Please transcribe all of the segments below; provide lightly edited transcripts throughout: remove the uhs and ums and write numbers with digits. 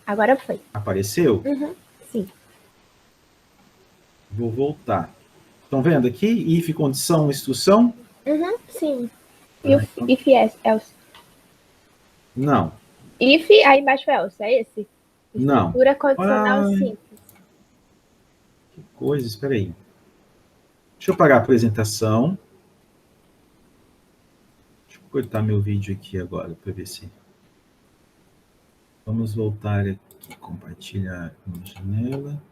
Agora foi. Apareceu? Sim. Vou voltar. Estão vendo aqui? If, condição, instrução? Sim. E o Então, if else? não, If, aí embaixo é else, é esse? não. Estrutura condicional Ai, simples. que coisa, espera aí. Deixa eu parar a apresentação. Deixa eu cortar meu vídeo aqui agora para ver se... Vamos voltar aqui, compartilhar uma janela.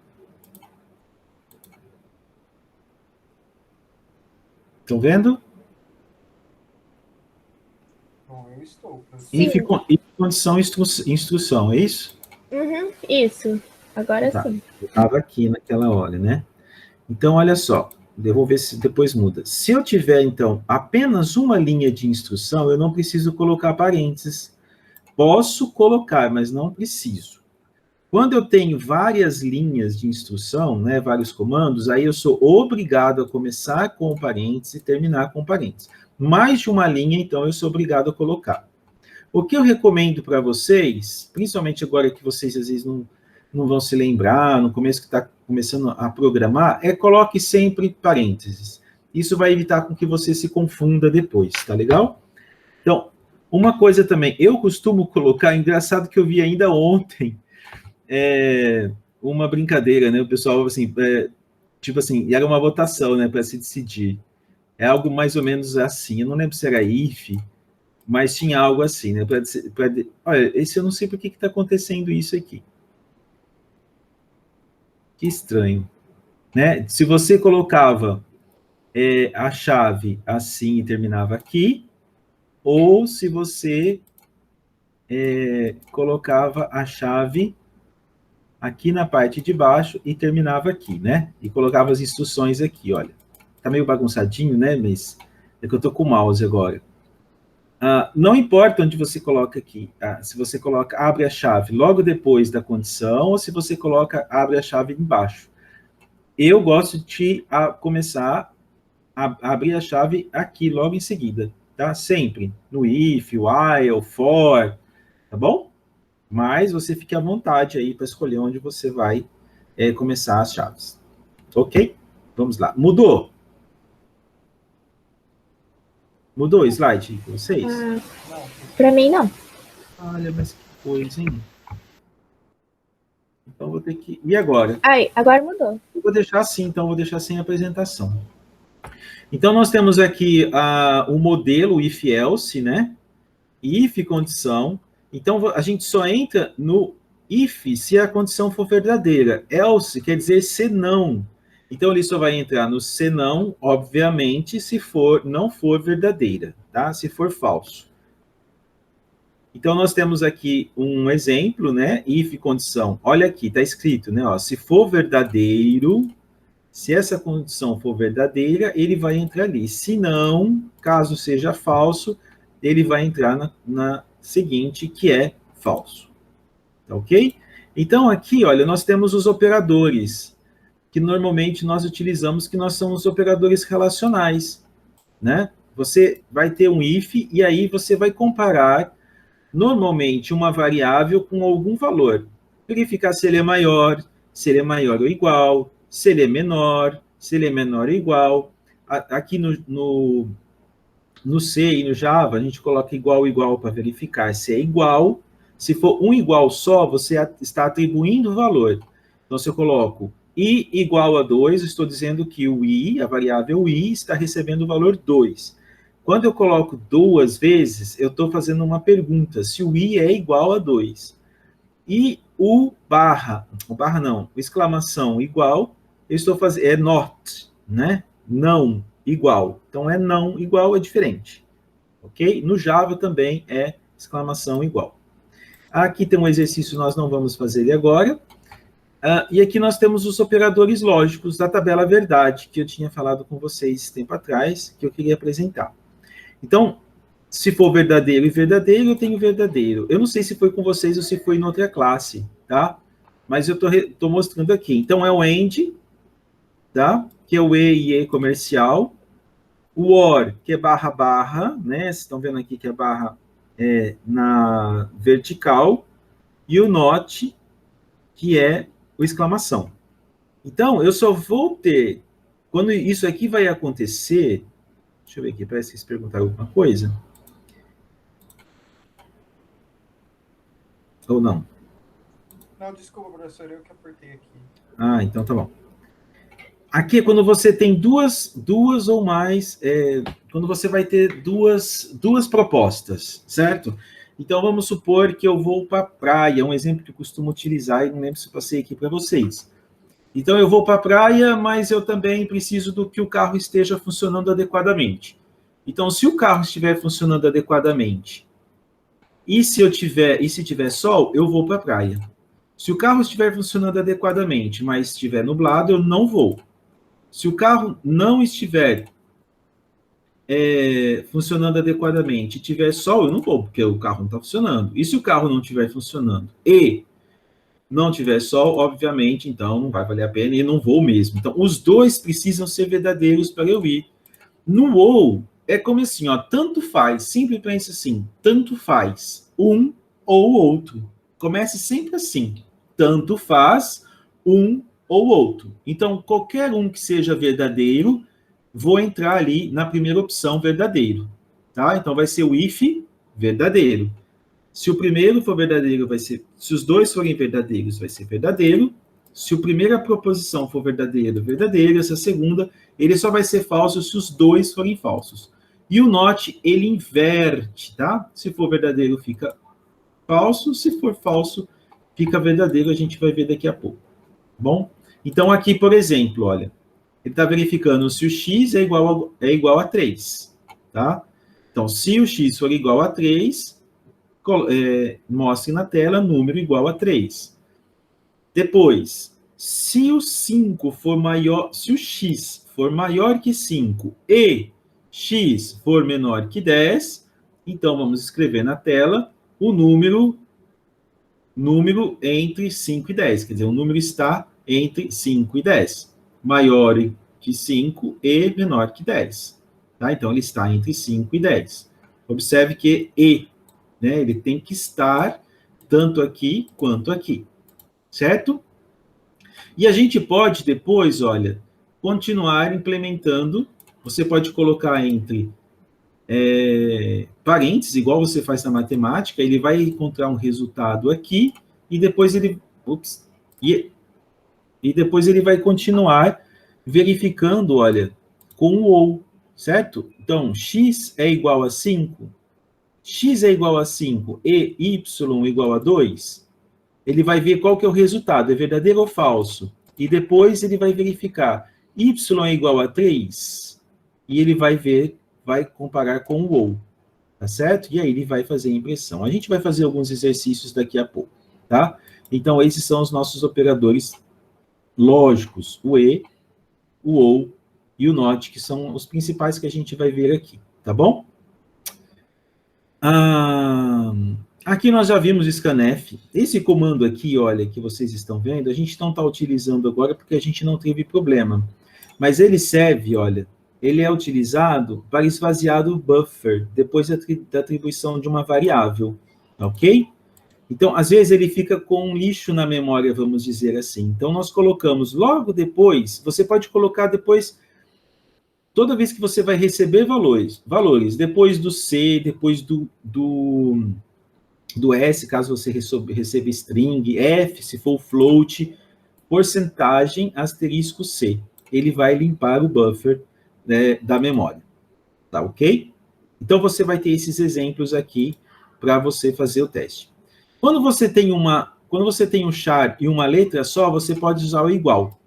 Estão vendo? Bom, eu estou. If, condição, instrução, é isso? Isso. Agora Tá. sim. Eu estava aqui naquela hora, né? Então, olha só. Eu vou ver se depois muda. Se eu tiver, então, apenas uma linha de instrução, eu não preciso colocar parênteses. Posso colocar, mas não preciso. Quando eu tenho várias linhas de instrução, né, vários comandos, aí eu sou obrigado a começar com parênteses e terminar com parênteses. Mais de uma linha, então, eu sou obrigado a colocar. O que eu recomendo para vocês, principalmente agora que vocês às vezes não vão se lembrar, no começo que está começando a programar, é coloque sempre parênteses. Isso vai evitar com que você se confunda depois, tá legal? Então, uma coisa também, eu costumo colocar, engraçado que eu vi ainda ontem, uma brincadeira, né? O pessoal, assim, tipo assim, era uma votação, né, para se decidir. É algo mais ou menos assim, eu não lembro se era if, mas tinha algo assim, né? Olha, esse eu não sei por que está acontecendo isso aqui. Que estranho, né? Se você colocava a chave assim e terminava aqui, ou se você colocava a chave aqui na parte de baixo e terminava aqui, né? E colocava as instruções aqui, olha. Tá meio bagunçadinho, né? Mas é que eu tô com o mouse agora. Não importa onde você coloca aqui, se você coloca abre a chave logo depois da condição ou se você coloca abre a chave embaixo. Eu gosto de começar a abrir a chave aqui logo em seguida, tá? Sempre no if, while, for, tá bom? Mas você fique à vontade aí para escolher onde você vai começar as chaves. Ok? Vamos lá. Mudou? Mudou o slide de vocês? Para mim, não. Olha, mas que coisa, hein? Então vou ter que... E agora? Aí, agora mudou. Eu vou deixar assim, então vou deixar sem apresentação. Então nós temos aqui o modelo if-else, né? If condição. Então a gente só entra no if se a condição for verdadeira. Else quer dizer se não. Então ele só vai entrar no se não, obviamente, se não for verdadeira, tá? Se for falso. Então, nós temos aqui um exemplo, né? If condição. Olha aqui, está escrito, né? Ó, se for verdadeiro, se essa condição for verdadeira, ele vai entrar ali. Se não, caso seja falso, ele vai entrar na seguinte, que é falso. Tá ok? Então, aqui, olha, nós temos os operadores, que normalmente nós utilizamos, que nós somos operadores relacionais, né? Você vai ter um if, e aí você vai comparar normalmente uma variável com algum valor. Verificar se ele é maior, se ele é maior ou igual, se ele é menor, se ele é menor ou igual. Aqui no C e no Java, a gente coloca igual, igual para verificar se é igual. Se for um igual só, você está atribuindo valor. Então, se eu coloco i igual a 2, estou dizendo que o i, a variável i, está recebendo o valor 2. Quando eu coloco duas vezes, eu estou fazendo uma pergunta, se o i é igual a 2. E o barra não, exclamação igual, eu estou fazendo, é not, né? Não igual. Então, é não igual, é diferente. Ok? No Java também é exclamação igual. Aqui tem um exercício, nós não vamos fazer ele agora. E aqui nós temos os operadores lógicos da tabela verdade, que eu tinha falado com vocês tempo atrás, que eu queria apresentar. Então, se for verdadeiro e verdadeiro, eu tenho verdadeiro. Eu não sei se foi com vocês ou se foi em outra classe, tá? Mas eu estou mostrando aqui. Então, é o AND, tá? Que é o e comercial. O OR, que é barra, barra, né? Vocês estão vendo aqui que a barra é na vertical. E o NOT, que é o exclamação. Então, eu só vou ter, quando isso aqui vai acontecer, deixa eu ver aqui, parece que vocês perguntaram alguma coisa. Ou não? Não, desculpa, professor, eu que apertei aqui. Ah, então tá bom. Aqui é quando você tem duas ou mais, quando você vai ter duas propostas, certo? Então, vamos supor que eu vou para a praia, um exemplo que eu costumo utilizar, e não lembro se eu passei aqui para vocês. Então, eu vou para a praia, mas eu também preciso do que o carro esteja funcionando adequadamente. Então, se o carro estiver funcionando adequadamente, e se tiver sol, eu vou para a praia. Se o carro estiver funcionando adequadamente, mas estiver nublado, eu não vou. Se o carro não estiver funcionando adequadamente e tiver sol, eu não vou, porque o carro não está funcionando. E se o carro não estiver funcionando e não tiver sol, obviamente, então não vai valer a pena e não vou mesmo. Então, os dois precisam ser verdadeiros para eu ir. No ou, é como assim, ó, tanto faz, sempre pense assim, tanto faz um ou outro. Comece sempre assim, tanto faz um ou outro. Então, qualquer um que seja verdadeiro, vou entrar ali na primeira opção, verdadeiro. Tá? Então, vai ser o if verdadeiro. Se o primeiro for verdadeiro, vai ser. Se os dois forem verdadeiros, vai ser verdadeiro. Se a primeira proposição for verdadeira, verdadeira. Se a segunda, ele só vai ser falso se os dois forem falsos. E o not, ele inverte, tá? Se for verdadeiro, fica falso. Se for falso, fica verdadeiro. A gente vai ver daqui a pouco. Bom? Então, aqui, por exemplo, olha. Ele está verificando se o x é igual a 3, tá? Então, se o x for igual a 3, mostre na tela número igual a 3. Depois, se o 5 for maior, se o x for maior que 5 e x for menor que 10, então vamos escrever na tela o número entre 5 e 10, quer dizer, o número está entre 5 e 10. Maior que 5 e menor que 10. Tá? Então, ele está entre 5 e 10. Observe que né, ele tem que estar tanto aqui quanto aqui. Certo? E a gente pode depois, olha, continuar implementando. Você pode colocar entre parênteses, igual você faz na matemática, ele vai encontrar um resultado aqui e depois ele... E depois ele vai continuar verificando, olha, com o ou, certo? Então, x é igual a 5, x é igual a 5 e y igual a 2, ele vai ver qual que é o resultado, é verdadeiro ou falso. E depois ele vai verificar, y é igual a 3, e ele vai comparar com o ou, tá certo? E aí ele vai fazer a impressão. A gente vai fazer alguns exercícios daqui a pouco, tá? Então, esses são os nossos operadores lógicos, o e, o ou e o not, que são os principais que a gente vai ver aqui, tá bom? Aqui nós já vimos scanf. Esse comando aqui, olha, que vocês estão vendo, a gente não está utilizando agora porque a gente não teve problema. Mas ele serve, olha, ele é utilizado para esvaziar o buffer depois da atribuição de uma variável, ok? Então, às vezes, ele fica com um lixo na memória, vamos dizer assim. Então, nós colocamos logo depois, você pode colocar depois, toda vez que você vai receber valores, depois do C, depois do S, caso você receba string, F, se for float, porcentagem, asterisco C. Ele vai limpar o buffer, né, da memória. Tá ok? Então, você vai ter esses exemplos aqui para você fazer o teste. Quando você tem um char e uma letra só, você pode usar o igual.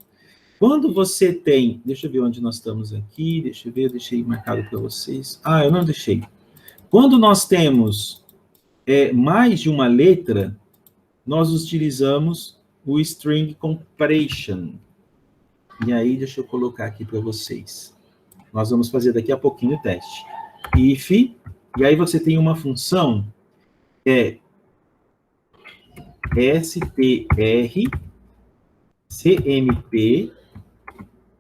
Quando você tem... Deixa eu ver onde nós estamos aqui. Deixa eu ver, eu deixei marcado para vocês. Eu não deixei. Quando nós temos mais de uma letra, nós utilizamos o string comparison. E aí, deixa eu colocar aqui para vocês. Nós vamos fazer daqui a pouquinho o teste. If, e aí você tem uma função, str, cmp,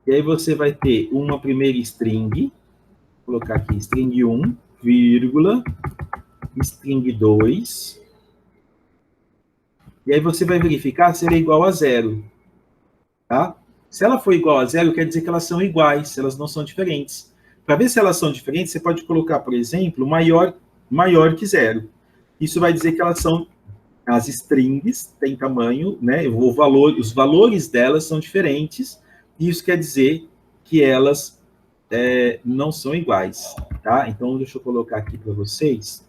e aí você vai ter uma primeira string, vou colocar aqui string 1, vírgula, string 2, E aí você vai verificar se ela é igual a zero. Tá? Se ela for igual a zero, quer dizer que elas são iguais, elas não são diferentes. Para ver se elas são diferentes, você pode colocar, por exemplo, maior que zero. Isso vai dizer que elas são, as strings têm tamanho, né? Os valores delas são diferentes, e isso quer dizer que elas não são iguais. Tá? Então, deixa eu colocar aqui para vocês.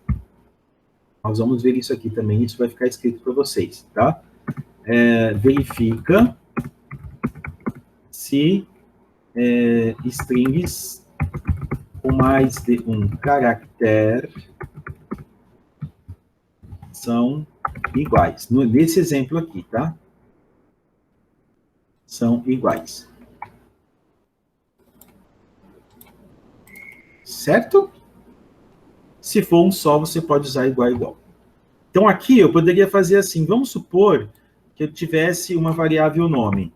Nós vamos ver isso aqui também, isso vai ficar escrito para vocês. Tá? Verifica se strings com mais de um caractere são iguais. Nesse exemplo aqui, tá? São iguais. Certo? Se for um só, você pode usar igual, igual. Então, aqui eu poderia fazer assim. Vamos supor que eu tivesse uma variável nome.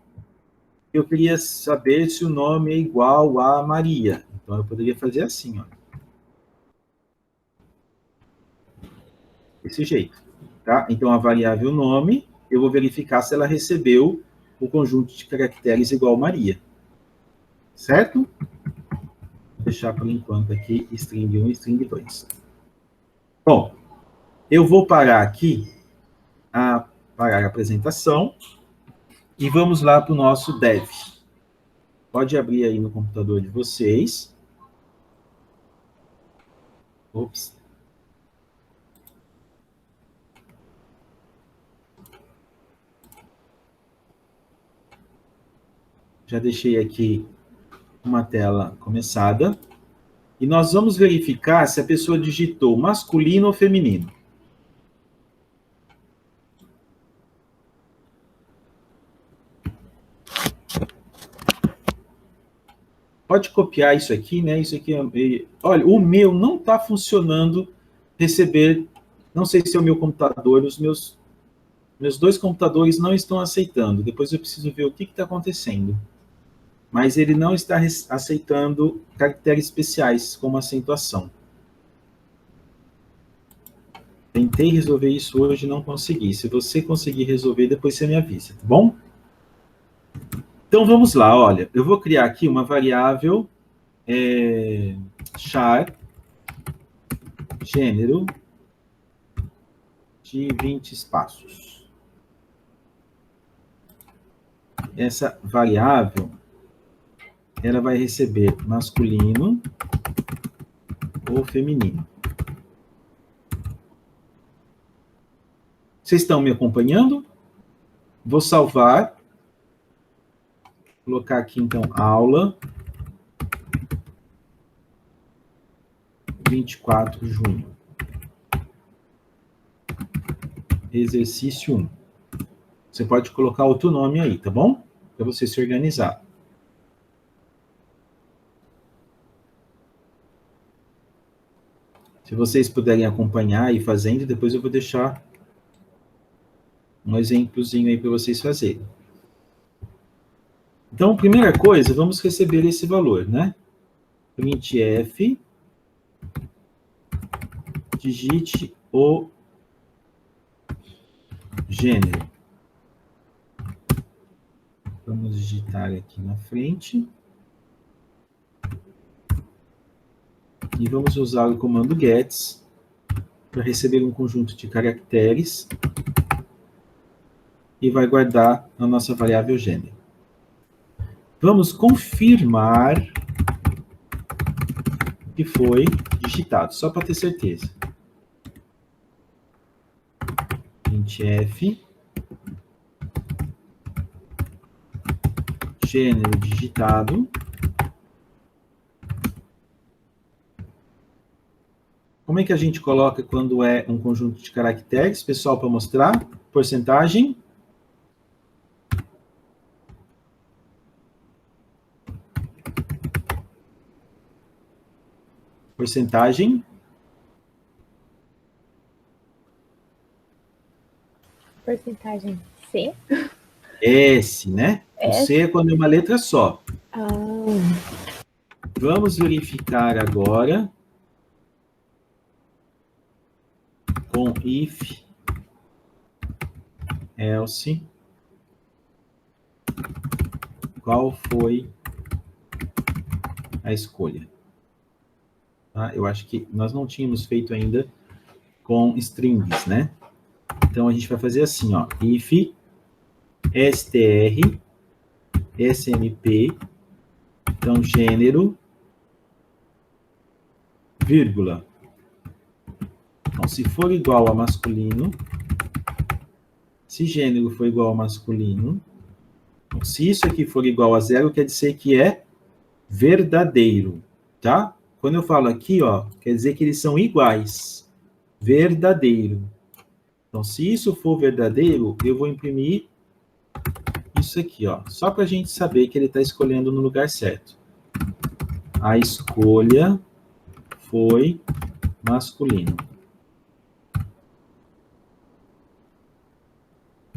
Eu queria saber se o nome é igual a Maria. Então, eu poderia fazer assim, ó. Desse jeito, tá? Então, a variável nome, eu vou verificar se ela recebeu o conjunto de caracteres igual a Maria. Certo? Vou deixar por enquanto aqui string 1 e string 2. Bom, eu vou parar aqui, parar a apresentação, e vamos lá para o nosso dev. Pode abrir aí no computador de vocês. Ops. Já deixei aqui uma tela começada. E nós vamos verificar se a pessoa digitou masculino ou feminino. Pode copiar isso aqui, né? Isso aqui olha, o meu não está funcionando receber. Não sei se é o meu computador, os meus dois computadores não estão aceitando. Depois eu preciso ver o que está acontecendo. Mas ele não está aceitando caracteres especiais, como acentuação. Tentei resolver isso hoje e não consegui. Se você conseguir resolver, depois você me avisa, tá bom? Então, vamos lá, olha. Eu vou criar aqui uma variável char gênero de 20 espaços. Essa variável, ela vai receber masculino ou feminino. Vocês estão me acompanhando? Vou salvar. Colocar aqui, então, aula 24 de junho. Exercício 1. Você pode colocar outro nome aí, tá bom? Para você se organizar. Se vocês puderem acompanhar e ir fazendo, depois eu vou deixar um exemplozinho aí para vocês fazerem. Então, primeira coisa, vamos receber esse valor, né? Printf, digite o gênero. Vamos digitar aqui na frente. E vamos usar o comando gets para receber um conjunto de caracteres e vai guardar a nossa variável gênero. Vamos confirmar que foi digitado, só para ter certeza. Printf, gênero digitado. Como é que a gente coloca quando é um conjunto de caracteres, pessoal, para mostrar? Porcentagem. Porcentagem. Porcentagem C. S, né? O C é quando é uma letra só. Ah. Vamos verificar agora com if else, qual foi a escolha? Tá? Eu acho que nós não tínhamos feito ainda com strings, né? Então, a gente vai fazer assim, ó, if str smp, então, gênero, vírgula. Então, se for igual a masculino, se gênero for igual a masculino, então, se isso aqui for igual a 0, quer dizer que é verdadeiro, tá? Quando eu falo aqui, ó, quer dizer que eles são iguais, verdadeiro. Então, se isso for verdadeiro, eu vou imprimir isso aqui, ó, só para a gente saber que ele está escolhendo no lugar certo. A escolha foi masculino.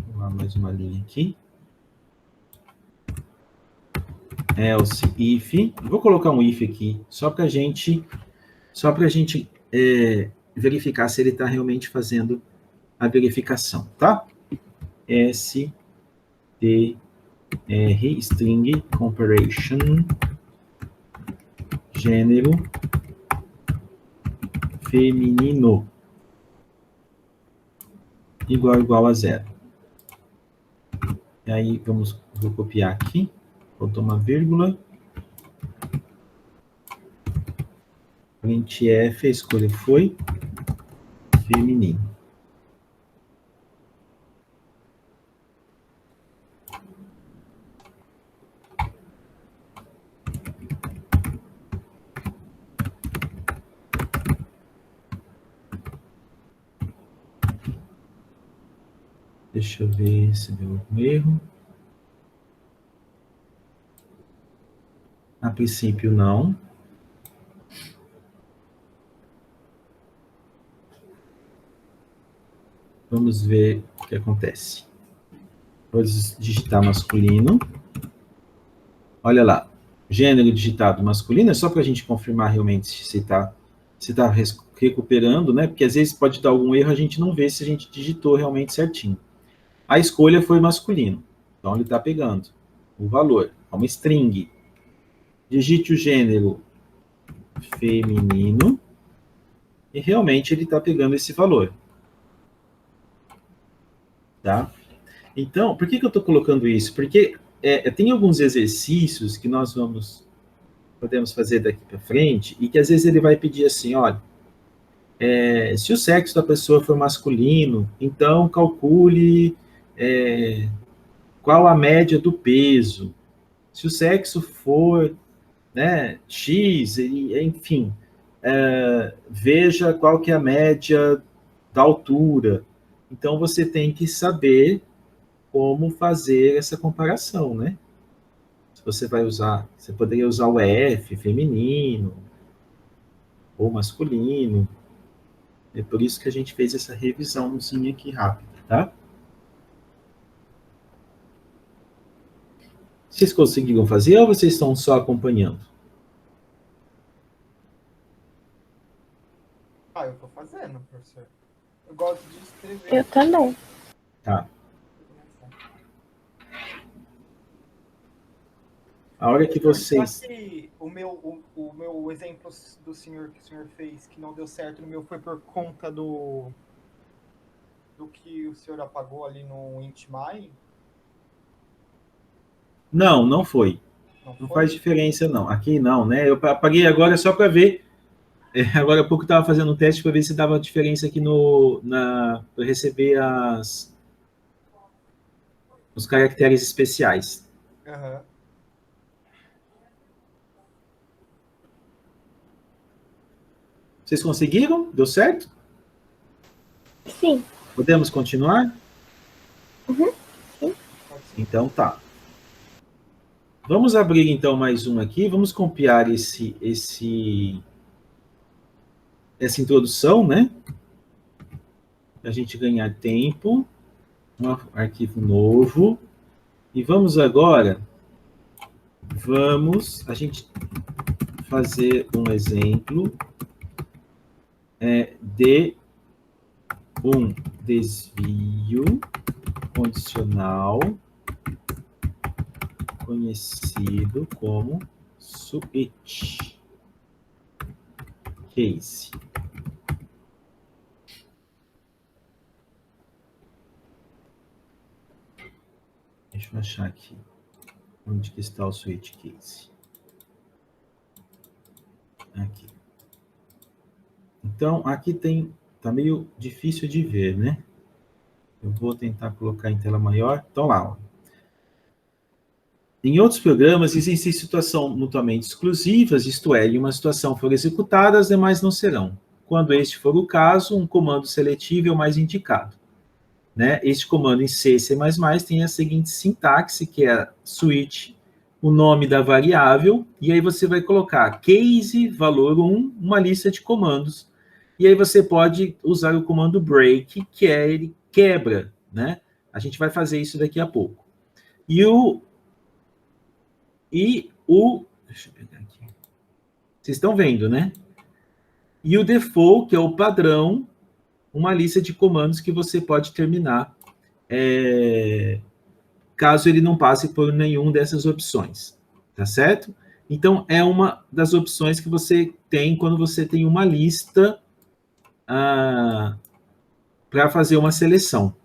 Vou lá mais uma linha aqui. Else if. Vou colocar um if aqui, só para a gente verificar se ele está realmente fazendo a verificação, tá? str string comparison gênero feminino igual a 0. E aí vou copiar aqui, botar uma vírgula, printf, a escolha foi feminino. Deixa eu ver se deu algum erro. A princípio, não. Vamos ver o que acontece. Vou digitar masculino. Olha lá. Gênero digitado masculino, é só para a gente confirmar realmente se está recuperando, né? Porque às vezes pode dar algum erro, a gente não vê se a gente digitou realmente certinho. A escolha foi masculino. Então, ele está pegando o valor. É uma string. Digite o gênero feminino. E realmente ele está pegando esse valor. Tá? Então, por que eu estou colocando isso? Porque tem alguns exercícios que nós podemos fazer daqui para frente e que às vezes ele vai pedir assim, olha, se o sexo da pessoa for masculino, então calcule qual a média do peso. Se o sexo for, né, X, enfim, veja qual que é a média da altura. Então, você tem que saber como fazer essa comparação, né? Se você vai usar, você poderia usar o EF, feminino, ou masculino. É por isso que a gente fez essa revisãozinha aqui rápida, tá? Vocês conseguiram fazer ou vocês estão só acompanhando? Ah, eu tô fazendo, professor. Eu gosto de escrever. Eu também. Tá. A hora que vocês... Só que o meu exemplo do senhor que o senhor fez, que não deu certo no meu, foi por conta do que o senhor apagou ali no IntMy? Não foi. Não faz diferença, não. Aqui não, né? Eu apaguei agora só para ver. Agora há pouco eu estava fazendo um teste para ver se dava diferença aqui para receber os caracteres especiais. Uhum. Vocês conseguiram? Deu certo? Sim. Podemos continuar? Uhum. Sim. Então tá. Vamos abrir então mais um aqui. Vamos copiar essa introdução, né? Para a gente ganhar tempo. Um arquivo novo. E vamos agora, a gente fazer um exemplo de um desvio condicional conhecido como switch case. Deixa eu achar aqui. Onde que está o switch case? Aqui. Então, aqui tá meio difícil de ver, né? Eu vou tentar colocar em tela maior. Então, lá, ó. Em outros programas, existem situações mutuamente exclusivas, isto é, em uma situação for executada, as demais não serão. Quando este for o caso, um comando seletivo é o mais indicado. Né? Este comando em C e C++ tem a seguinte sintaxe, que é switch, o nome da variável, e aí você vai colocar case, valor 1, uma lista de comandos. E aí você pode usar o comando break, que é ele quebra, né? A gente vai fazer isso daqui a pouco. Deixa eu pegar aqui. Vocês estão vendo, né? E o default, que é o padrão, uma lista de comandos que você pode terminar, caso ele não passe por nenhuma dessas opções, tá certo? Então, é uma das opções que você tem quando você tem uma lista para fazer uma seleção.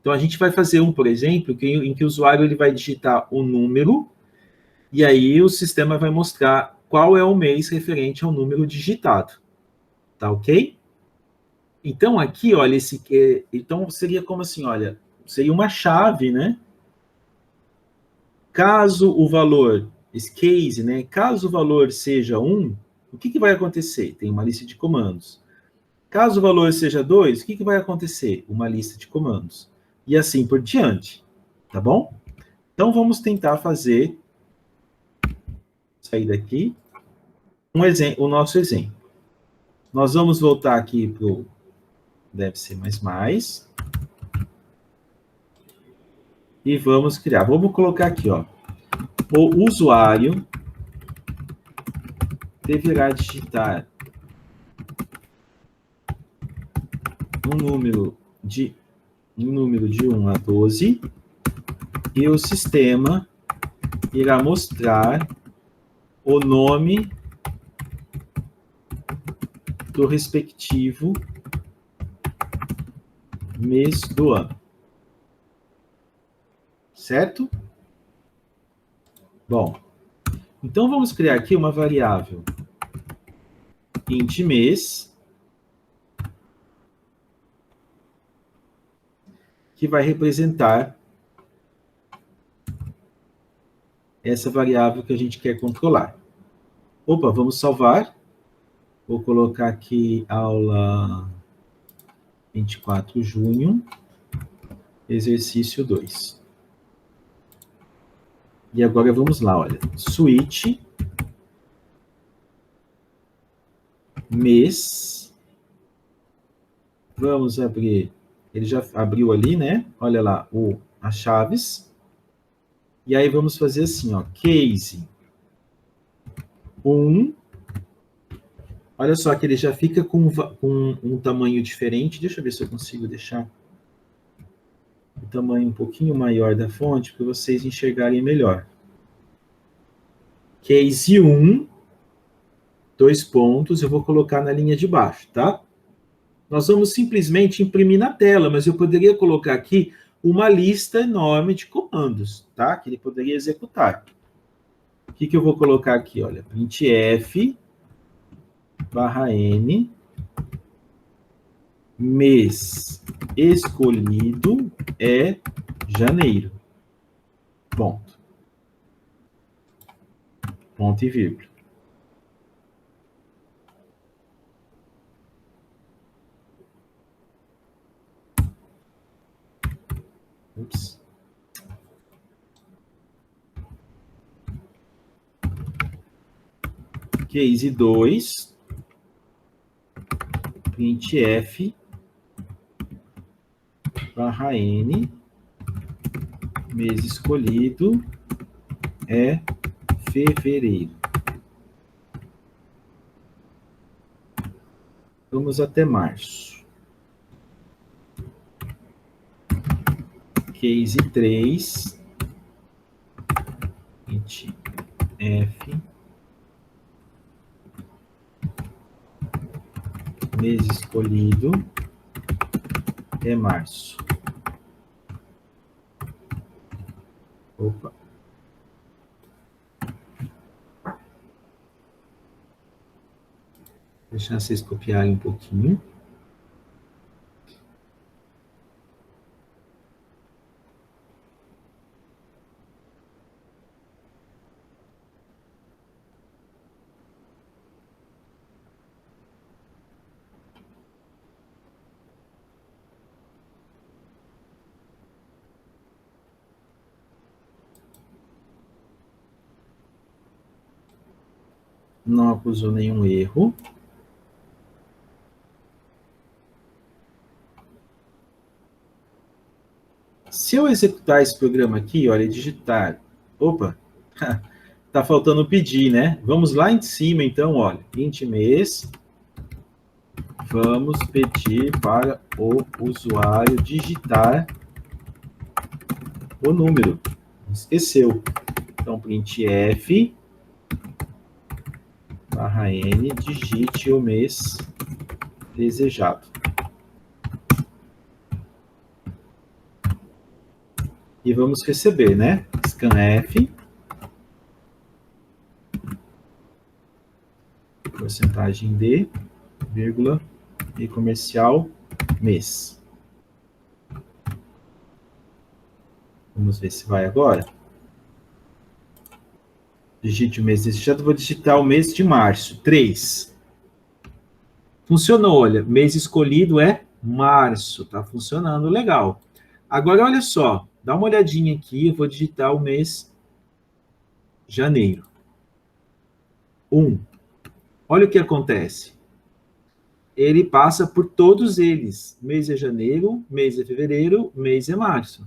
Então, a gente vai fazer por exemplo, em que o usuário ele vai digitar o número, e aí o sistema vai mostrar qual é o mês referente ao número digitado. Tá ok? Então, aqui, olha, então seria como assim, olha, seria uma chave, né? Caso o valor, esse case, né? Caso o valor seja 1, o que vai acontecer? Tem uma lista de comandos. Caso o valor seja 2, o que vai acontecer? Uma lista de comandos. E assim por diante, tá bom? Então, vamos tentar fazer, sair daqui, o nosso exemplo. Nós vamos voltar aqui para o deve ser mais. E vamos criar. Vamos colocar aqui, ó. O usuário deverá digitar um número de 1 a 12 e o sistema irá mostrar o nome do respectivo mês do ano. Certo? Bom, então vamos criar aqui uma variável int mês que vai representar essa variável que a gente quer controlar. Opa, vamos salvar. Vou colocar aqui aula 24 de junho, exercício 2. E agora vamos lá, olha. Switch mês. Vamos abrir. Ele já abriu ali, né? Olha lá, as chaves. E aí vamos fazer assim, ó. Case 1. Olha só que ele já fica com um tamanho diferente. Deixa eu ver se eu consigo deixar o tamanho um pouquinho maior da fonte para vocês enxergarem melhor. Case 1, 2 pontos, eu vou colocar na linha de baixo, tá? Nós vamos simplesmente imprimir na tela, mas eu poderia colocar aqui uma lista enorme de comandos, tá? Que ele poderia executar. O que eu vou colocar aqui? Olha, printf /n mês escolhido é janeiro. Ponto. Ponto e vírgula. Ups. Case 2, printf /n mês escolhido é fevereiro. Vamos até março. case 3, int f, mês escolhido é março. Opa. Deixar vocês copiarem um pouquinho. Não acusou nenhum erro. Se eu executar esse programa aqui, olha, digitar. Opa, tá faltando pedir, né? Vamos lá em cima, então, olha, int mês. Vamos pedir para o usuário digitar o número. Esqueceu. Então, printf /n, digite o mês desejado. E vamos receber, né? Scanf, porcentagem de, vírgula, e comercial, mês. Vamos ver se vai agora. Digite o mês desejado, vou digitar o mês de março, 3. Funcionou, olha, mês escolhido é março, tá funcionando legal. Agora, olha só, dá uma olhadinha aqui, eu vou digitar o mês janeiro. 1. Olha o que acontece. Ele passa por todos eles. Mês é janeiro, mês é fevereiro, mês é março.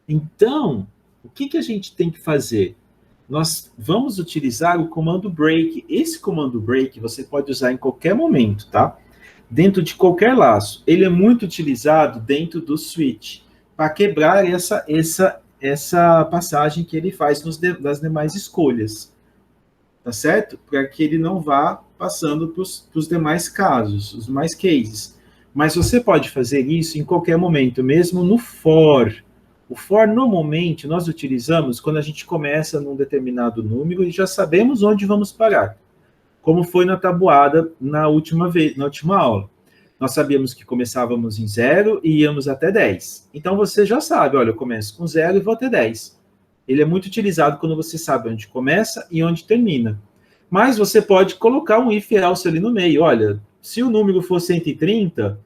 Então, o que a gente tem que fazer? Nós vamos utilizar o comando break. Esse comando break você pode usar em qualquer momento, tá? Dentro de qualquer laço. Ele é muito utilizado dentro do switch, para quebrar essa passagem que ele faz das demais escolhas. Tá certo? Para que ele não vá passando para os demais casos, os demais cases. Mas você pode fazer isso em qualquer momento, mesmo no for. O for, normalmente, nós utilizamos quando a gente começa num determinado número e já sabemos onde vamos parar. Como foi na tabuada na última aula. Nós sabíamos que começávamos em 0 e íamos até 10. Então, você já sabe, olha, eu começo com 0 e vou até 10. Ele é muito utilizado quando você sabe onde começa e onde termina. Mas você pode colocar um if else ali no meio. Olha, se o número for 130,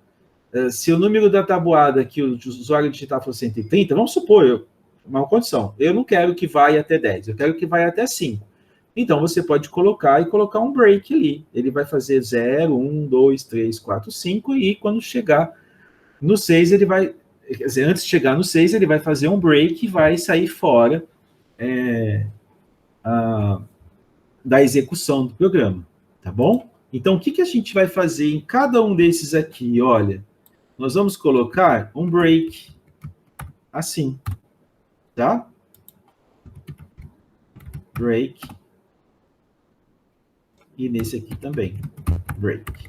se o número da tabuada que o usuário digitar for 130, vamos supor, uma condição, eu não quero que vá até 10, eu quero que vá até 5. Então, você pode colocar um break ali. Ele vai fazer 0, 1, 2, 3, 4, 5, e quando chegar no 6, ele vai... Quer dizer, antes de chegar no 6, ele vai fazer um break e vai sair fora da execução do programa, tá bom? Então, o que a gente vai fazer em cada um desses aqui? Olha, nós vamos colocar um break assim, tá? Break. E nesse aqui também, break.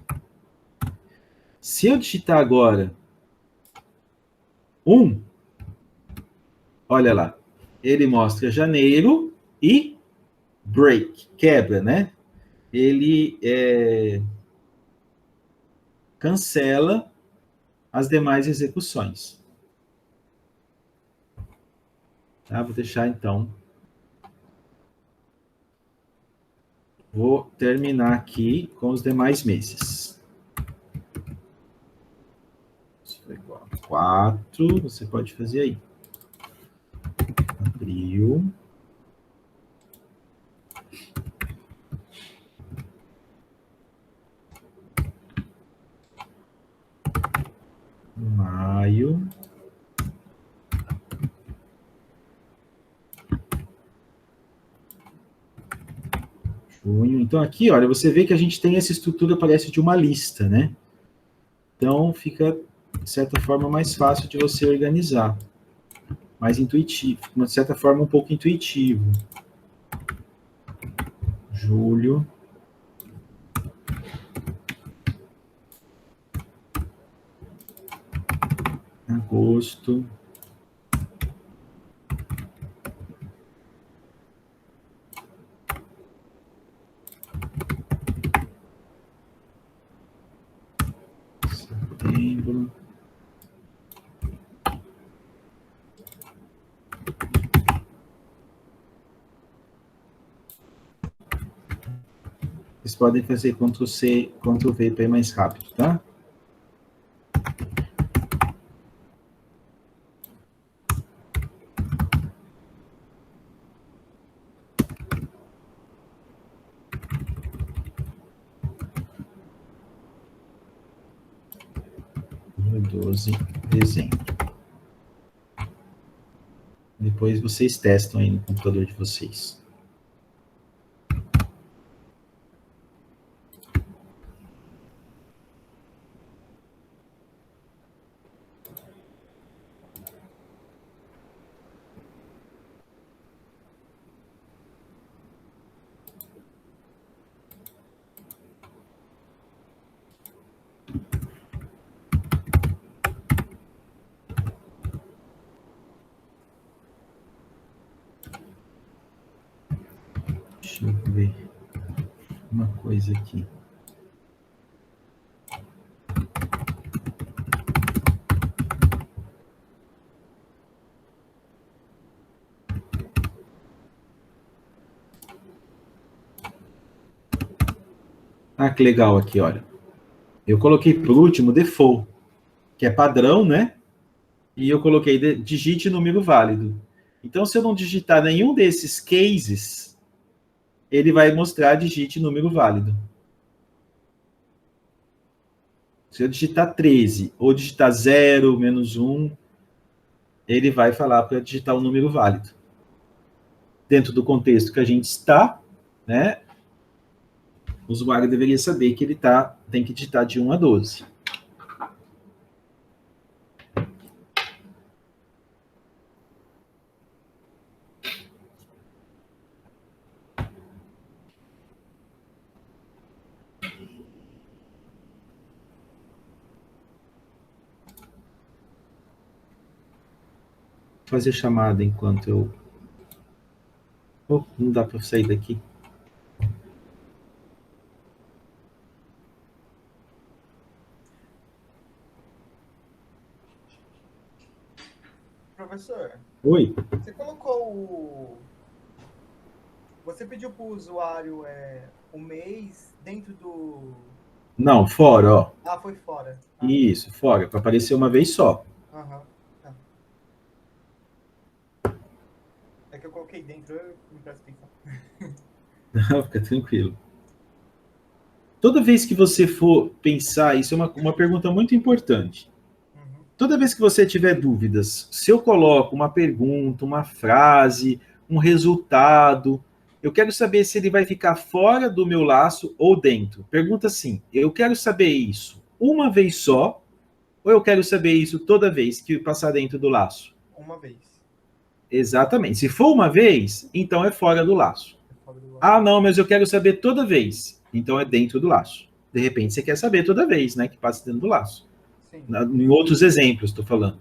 Se eu digitar agora 1, olha lá, ele mostra janeiro e break, quebra, né? Ele cancela as demais execuções. Tá? Vou deixar, então. Vou terminar aqui com os demais meses. Isso foi 4, você pode fazer aí. Abril. Maio. Junho. Então, aqui, olha, você vê que a gente tem essa estrutura, parece de uma lista, né? Então, fica, de certa forma, mais fácil de você organizar. mais intuitivo, de certa forma, um pouco intuitivo. Julho. Agosto. Setembro. Vocês podem fazer Ctrl+C, Ctrl+V para ir mais rápido, tá? Dia 12 de dezembro. Depois vocês testam aí no computador de vocês. Deixa eu ver uma coisa aqui. Ah, que legal aqui, olha. Eu coloquei por último default, que é padrão, né? E eu coloquei digite número válido. Então, se eu não digitar nenhum desses cases, ele vai mostrar digite número válido. Se eu digitar 13 ou digitar 0, -1, ele vai falar para digitar o número válido. Dentro do contexto que a gente está, né? O usuário deveria saber que ele tem que digitar de 1 a 12. Vou fazer chamada enquanto eu... Oh, não dá para sair daqui. Professor, Oi? você colocou o... Você pediu para o usuário o mês dentro do... Não, fora, ó. Ah, foi fora. Ah, Isso, fora, para aparecer uma vez só. aham. Tá. É que eu coloquei dentro, eu não presto atenção. Não, fica tranquilo. Toda vez que você for pensar, isso é uma pergunta muito importante. Uhum. Toda vez que você tiver dúvidas, se eu coloco uma pergunta, uma frase, um resultado, eu quero saber se ele vai ficar fora do meu laço ou dentro. Pergunta assim, eu quero saber isso uma vez só, ou eu quero saber isso toda vez que passar dentro do laço? Uma vez. Exatamente. Se for uma vez, então é fora do laço. É fora do... Ah, não, mas eu quero saber toda vez. Então é dentro do laço. De repente você quer saber toda vez, né? Que passa dentro do laço. Sim. Em outros exemplos, estou falando.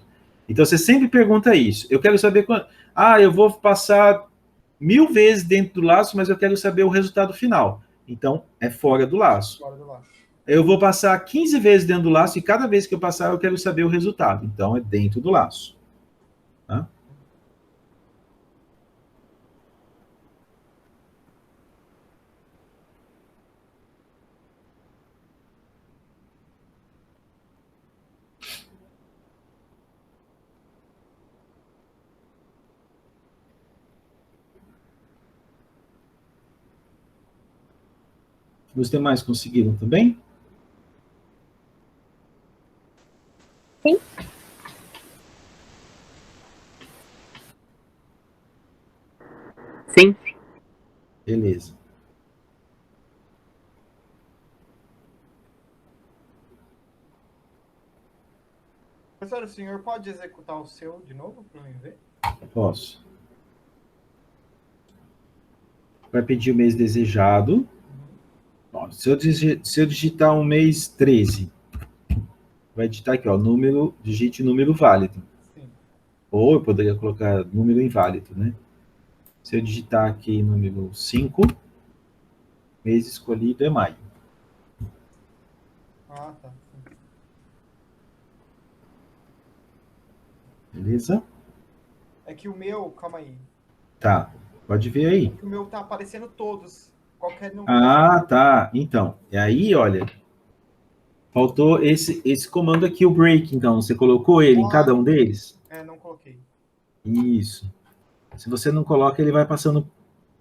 Então você sempre pergunta isso. Eu quero saber quando. Ah, eu vou passar 1000 vezes dentro do laço, mas eu quero saber o resultado final. Então é fora do laço. Fora do laço. Eu vou passar 15 vezes dentro do laço e cada vez que eu passar eu quero saber o resultado. Então é dentro do laço. Tá? Os demais conseguiram também? Sim. Sim. Beleza. Professor, o senhor pode executar o seu de novo para eu ver? Posso. Vai pedir o mês desejado. Ó, se eu digitar um mês 13, vai digitar aqui, ó, digite número válido. Sim. Ou eu poderia colocar número inválido, né? Se eu digitar aqui número 5, mês escolhido é maio. Ah, tá. Sim. Beleza? É que o meu, calma aí. Tá. Pode ver aí. O meu tá aparecendo todos. Qualquer número. Ah, tá. Então, e aí, olha, faltou esse comando aqui, o break, então. Você colocou ele em cada um deles? Não coloquei. Isso. Se você não coloca, ele vai passando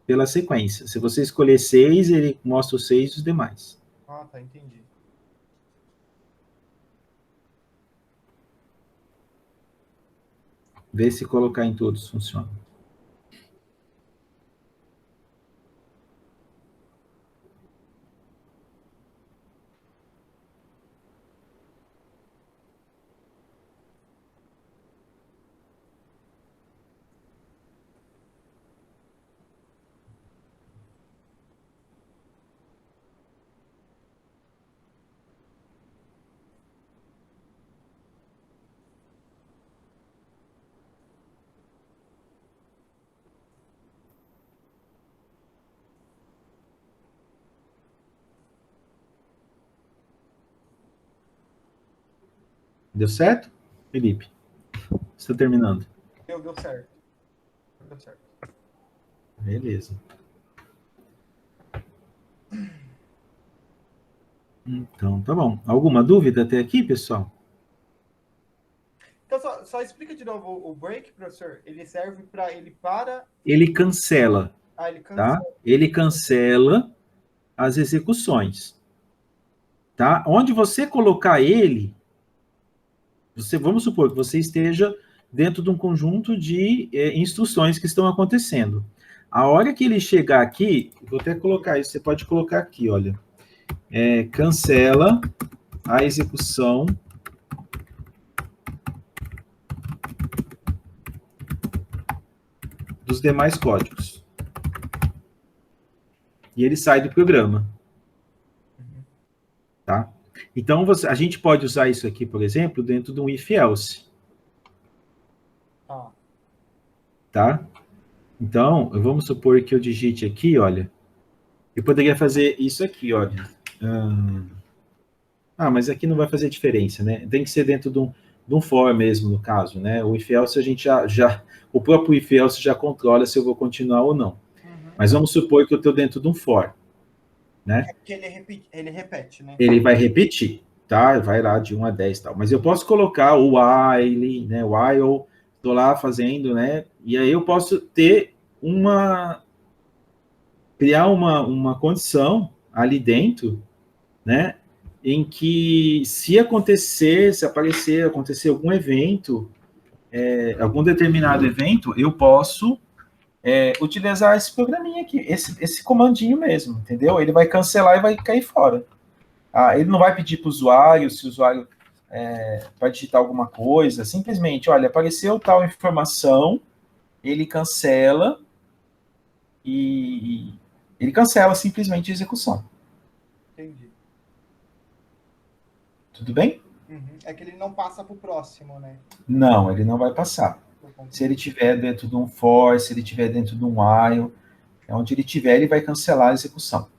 pela sequência. Se você escolher 6, ele mostra os 6 e os demais. Ah, tá, entendi. Vê se colocar em todos funciona. Deu certo, Felipe? Está terminando. Deu certo. Deu certo. Beleza. Então, tá bom. Alguma dúvida até aqui, pessoal? Então, só explica de novo o break, professor. Ele serve para ele para. Ele cancela, Ele tá? cancela. Ele cancela as execuções, tá? Onde você colocar ele, vamos supor que você esteja dentro de um conjunto de instruções que estão acontecendo. A hora que ele chegar aqui, vou até colocar isso, você pode colocar aqui, olha, cancela a execução dos demais códigos. E ele sai do programa. Tá? Então, a gente pode usar isso aqui, por exemplo, dentro de um if-else. Tá? Então, vamos supor que eu digite aqui, olha, eu poderia fazer isso aqui, olha. Mas aqui não vai fazer diferença, né? Tem que ser dentro de um for mesmo, no caso, né? O if-else a gente o próprio if-else já controla se eu vou continuar ou não. Mas vamos supor que eu estou dentro de um for, né? Que ele repete, né? Ele vai repetir, tá? Vai lá de 1 a 10 e tal. Mas eu posso colocar o while, né? While, estou lá fazendo, né? E aí eu posso criar uma condição ali dentro, né? Em que se acontecer algum evento, algum determinado evento, eu posso utilizar esse programinha aqui, esse comandinho mesmo, entendeu? Ele vai cancelar e vai cair fora. Ele não vai pedir para o usuário, se o usuário vai digitar alguma coisa, simplesmente, olha, apareceu tal informação, ele cancela e ele cancela simplesmente a execução. Entendi. Tudo bem? É que ele não passa para o próximo, né? Não, ele não vai passar. Se ele estiver dentro de um for, se ele estiver dentro de um while, onde ele estiver, ele vai cancelar a execução.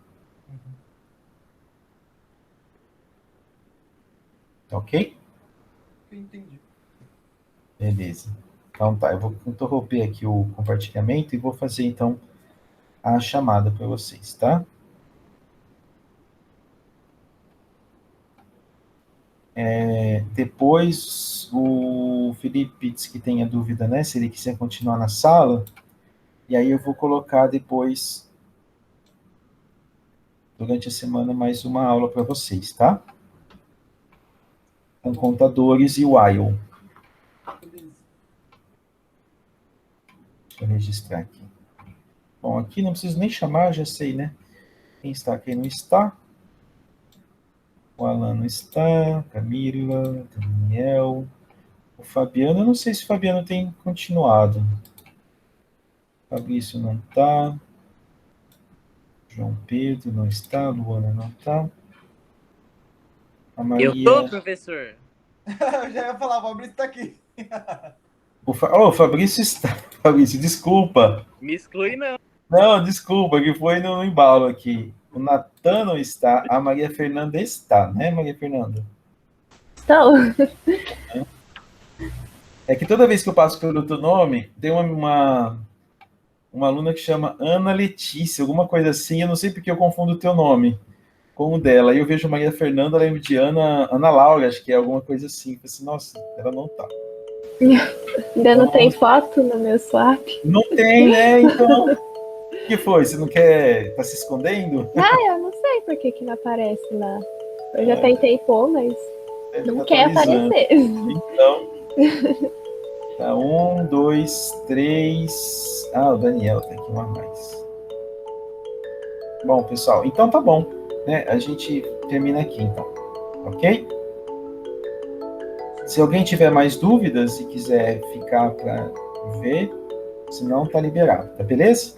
Tá ok? Entendi. Beleza. Então tá, eu vou interromper aqui o compartilhamento e vou fazer então a chamada para vocês, tá? Depois o Felipe disse que tenha dúvida, né? Se ele quiser continuar na sala, e aí eu vou colocar depois, durante a semana, mais uma aula para vocês, tá? Com contadores e while. Deixa eu registrar aqui. Bom, aqui não preciso nem chamar, já sei, né? Quem está, quem não está. O Alan não está, Camila, Daniel, O Fabiano, eu não sei se o Fabiano tem continuado. Fabrício não está. João Pedro não está. Luana não está. A Eu tô, Maria. professor. Eu já ia falar, o Fabrício tá aqui. O Fabrício está. Fabrício, desculpa. Me exclui, não. Não, desculpa, que foi no embalo aqui. O Natan não está. A Maria Fernanda está, né, Maria Fernanda? Então, É que toda vez que eu passo pelo teu nome, tem uma aluna que chama Ana Letícia, alguma coisa assim. Eu não sei porque eu confundo o teu nome com o dela. Aí eu vejo Maria Fernanda, lembro de Ana Laura, acho que é alguma coisa assim. Eu falei assim, nossa, ela não tá. ainda não tem foto no meu swap. Não tem, né? Então, o que foi? Você não quer... Tá se escondendo? Ah, eu não sei por que não aparece lá. Eu já tentei pôr, mas Deve não tá quer atualizando. aparecer. Então, tá 1, 2, 3... Ah, o Daniel tem aqui uma a mais. Bom, pessoal, então tá bom, né? A gente termina aqui, então, ok? Se alguém tiver mais dúvidas e quiser ficar para ver, senão tá liberado, tá beleza?